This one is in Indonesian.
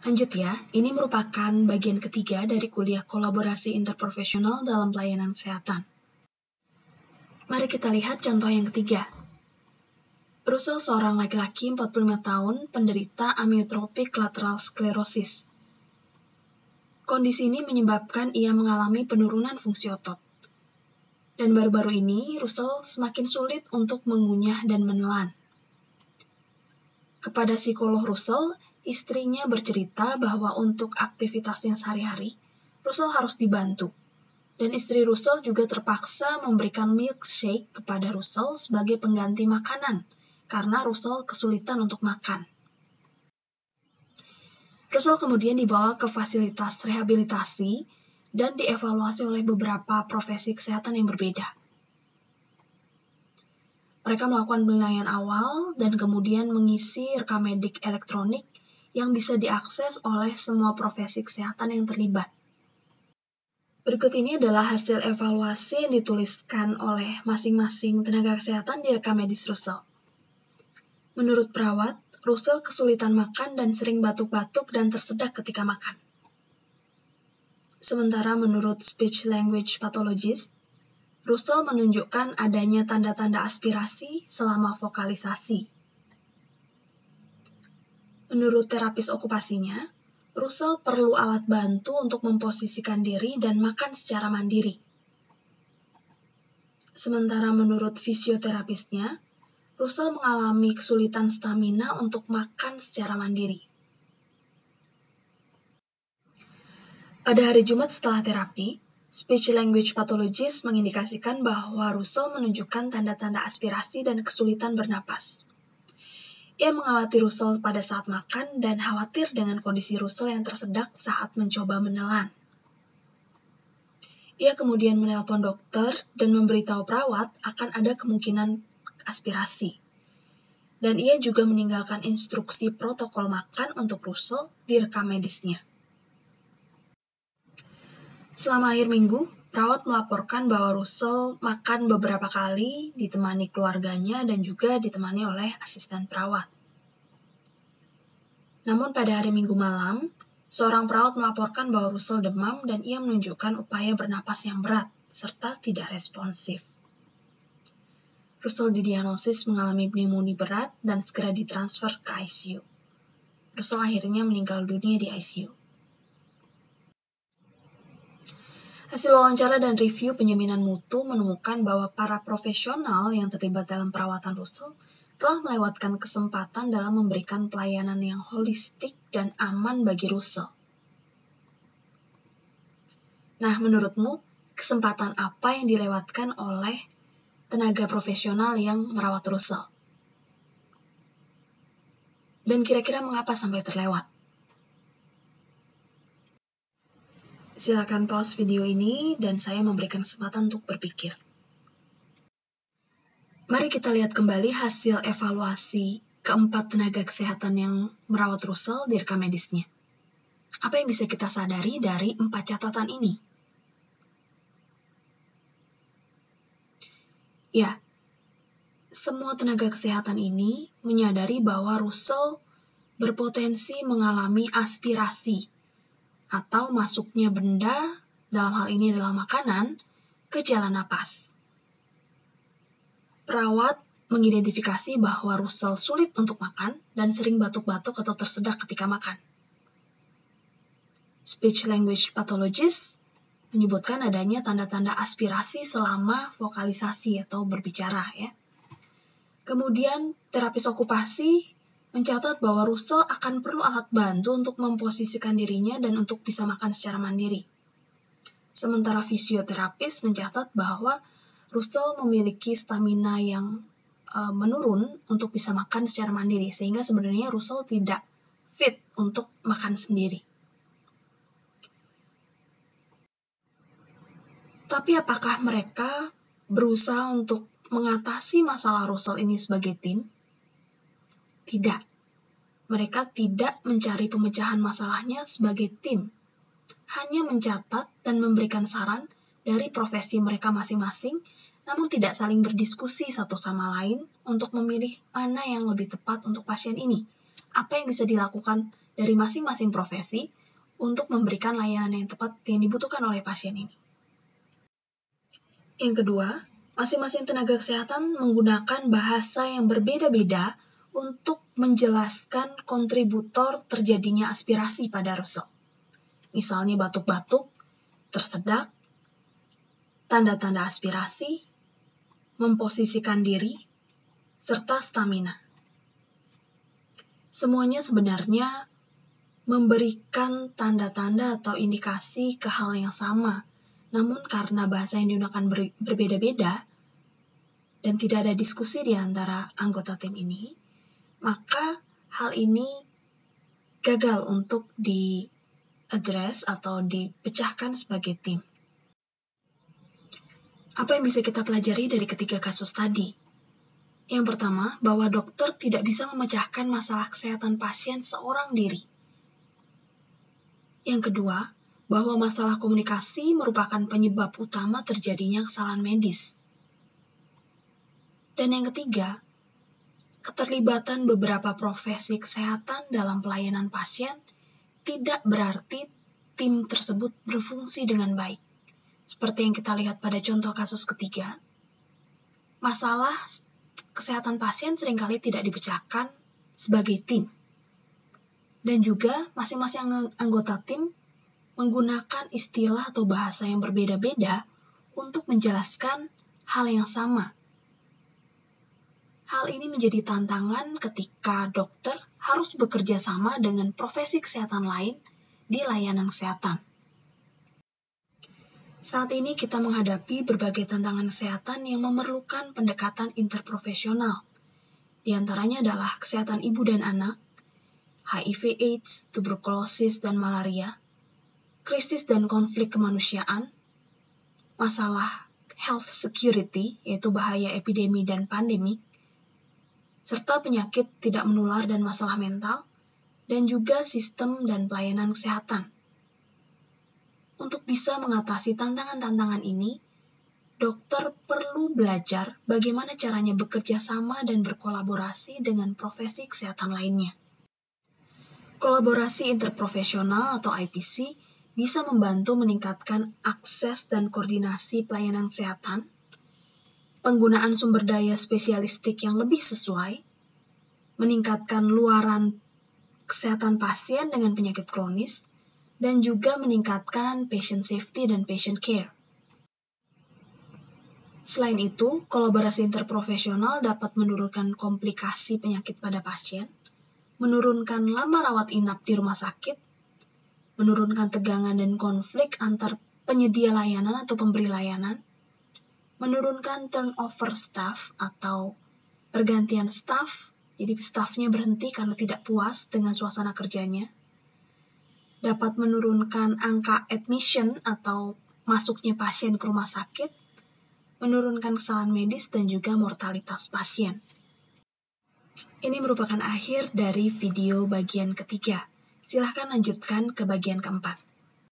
Lanjut ya, ini merupakan bagian ketiga dari kuliah kolaborasi interprofesional dalam pelayanan kesehatan. Mari kita lihat contoh yang ketiga. Russell seorang laki-laki 45 tahun penderita amyotrophic lateral sclerosis. Kondisi ini menyebabkan ia mengalami penurunan fungsi otot. Dan baru-baru ini, Russell semakin sulit untuk mengunyah dan menelan. Kepada psikolog Russell, istrinya bercerita bahwa untuk aktivitasnya sehari-hari, Russell harus dibantu. Dan istri Russell juga terpaksa memberikan milkshake kepada Russell sebagai pengganti makanan, karena Russell kesulitan untuk makan. Russell kemudian dibawa ke fasilitas rehabilitasi dan dievaluasi oleh beberapa profesi kesehatan yang berbeda. Mereka melakukan penilaian awal dan kemudian mengisi rekam medik elektronik yang bisa diakses oleh semua profesi kesehatan yang terlibat. Berikut ini adalah hasil evaluasi yang dituliskan oleh masing-masing tenaga kesehatan di rekam medis Russell. Menurut perawat, Russell kesulitan makan dan sering batuk-batuk dan tersedak ketika makan. Sementara menurut speech language pathologist, Russell menunjukkan adanya tanda-tanda aspirasi selama vokalisasi. Menurut terapis okupasinya, Russell perlu alat bantu untuk memposisikan diri dan makan secara mandiri. Sementara menurut fisioterapisnya, Russell mengalami kesulitan stamina untuk makan secara mandiri. Pada hari Jumat setelah terapi, speech language pathologist mengindikasikan bahwa Russell menunjukkan tanda-tanda aspirasi dan kesulitan bernapas. Ia mengamati Russell pada saat makan dan khawatir dengan kondisi Russell yang tersedak saat mencoba menelan. Ia kemudian menelpon dokter dan memberitahu perawat akan ada kemungkinan aspirasi. Dan ia juga meninggalkan instruksi protokol makan untuk Russell di rekam medisnya. Selama akhir minggu, perawat melaporkan bahwa Russell makan beberapa kali ditemani keluarganya dan juga ditemani oleh asisten perawat. Namun pada hari Minggu malam, seorang perawat melaporkan bahwa Russell demam dan ia menunjukkan upaya bernapas yang berat serta tidak responsif. Russell didiagnosis mengalami pneumonia berat dan segera ditransfer ke ICU. Russell akhirnya meninggal dunia di ICU. Hasil wawancara dan review penjaminan mutu menemukan bahwa para profesional yang terlibat dalam perawatan Russell telah melewatkan kesempatan dalam memberikan pelayanan yang holistik dan aman bagi Russell. Nah, menurutmu, kesempatan apa yang dilewatkan oleh tenaga profesional yang merawat Russell? Dan kira-kira mengapa sampai terlewat? Silakan pause video ini dan saya memberikan kesempatan untuk berpikir. Mari kita lihat kembali hasil evaluasi keempat tenaga kesehatan yang merawat Russell di rekam medisnya. Apa yang bisa kita sadari dari 4 catatan ini? Ya, semua tenaga kesehatan ini menyadari bahwa Russell berpotensi mengalami aspirasi atau masuknya benda, dalam hal ini adalah makanan, ke jalan napas. Perawat mengidentifikasi bahwa Russell sulit untuk makan dan sering batuk-batuk atau tersedak ketika makan. Speech language pathologist menyebutkan adanya tanda-tanda aspirasi selama vokalisasi atau berbicara ya. Kemudian terapis okupasi mencatat bahwa Russell akan perlu alat bantu untuk memposisikan dirinya dan untuk bisa makan secara mandiri. Sementara fisioterapis mencatat bahwa Russell memiliki stamina yang menurun untuk bisa makan secara mandiri, sehingga sebenarnya Russell tidak fit untuk makan sendiri. Tapi apakah mereka berusaha untuk mengatasi masalah Russell ini sebagai tim? Tidak. Mereka tidak mencari pemecahan masalahnya sebagai tim. Hanya mencatat dan memberikan saran dari profesi mereka masing-masing, namun tidak saling berdiskusi satu sama lain untuk memilih mana yang lebih tepat untuk pasien ini. Apa yang bisa dilakukan dari masing-masing profesi untuk memberikan layanan yang tepat yang dibutuhkan oleh pasien ini. Yang kedua, masing-masing tenaga kesehatan menggunakan bahasa yang berbeda-beda untuk menjelaskan kontributor terjadinya aspirasi pada aerosol. Misalnya batuk-batuk, tersedak, tanda-tanda aspirasi, memposisikan diri, serta stamina. Semuanya sebenarnya memberikan tanda-tanda atau indikasi ke hal yang sama, namun karena bahasa yang digunakan berbeda-beda dan tidak ada diskusi di antara anggota tim ini, maka hal ini gagal untuk di-address atau dipecahkan sebagai tim. Apa yang bisa kita pelajari dari ketiga kasus tadi? Yang pertama, bahwa dokter tidak bisa memecahkan masalah kesehatan pasien seorang diri. Yang kedua, bahwa masalah komunikasi merupakan penyebab utama terjadinya kesalahan medis. Dan yang ketiga, keterlibatan beberapa profesi kesehatan dalam pelayanan pasien tidak berarti tim tersebut berfungsi dengan baik. Seperti yang kita lihat pada contoh kasus ketiga, masalah kesehatan pasien seringkali tidak dipecahkan sebagai tim. Dan juga masing-masing anggota tim menggunakan istilah atau bahasa yang berbeda-beda untuk menjelaskan hal yang sama. Hal ini menjadi tantangan ketika dokter harus bekerja sama dengan profesi kesehatan lain di layanan kesehatan. Saat ini kita menghadapi berbagai tantangan kesehatan yang memerlukan pendekatan interprofesional. Di antaranya adalah kesehatan ibu dan anak, HIV/AIDS, tuberkulosis dan malaria, krisis dan konflik kemanusiaan, masalah health security, yaitu bahaya epidemi dan pandemi, serta penyakit tidak menular dan masalah mental, dan juga sistem dan pelayanan kesehatan. Untuk bisa mengatasi tantangan-tantangan ini, dokter perlu belajar bagaimana caranya bekerja sama dan berkolaborasi dengan profesi kesehatan lainnya. Kolaborasi interprofesional atau IPC bisa membantu meningkatkan akses dan koordinasi pelayanan kesehatan, penggunaan sumber daya spesialistik yang lebih sesuai, meningkatkan luaran kesehatan pasien dengan penyakit kronis, dan juga meningkatkan patient safety dan patient care. Selain itu, kolaborasi interprofesional dapat menurunkan komplikasi penyakit pada pasien, menurunkan lama rawat inap di rumah sakit, menurunkan tegangan dan konflik antar penyedia layanan atau pemberi layanan, menurunkan turnover staff atau pergantian staff, jadi staffnya berhenti karena tidak puas dengan suasana kerjanya, dapat menurunkan angka admission atau masuknya pasien ke rumah sakit, menurunkan kesalahan medis dan juga mortalitas pasien. Ini merupakan akhir dari video bagian ketiga. Silahkan lanjutkan ke bagian keempat.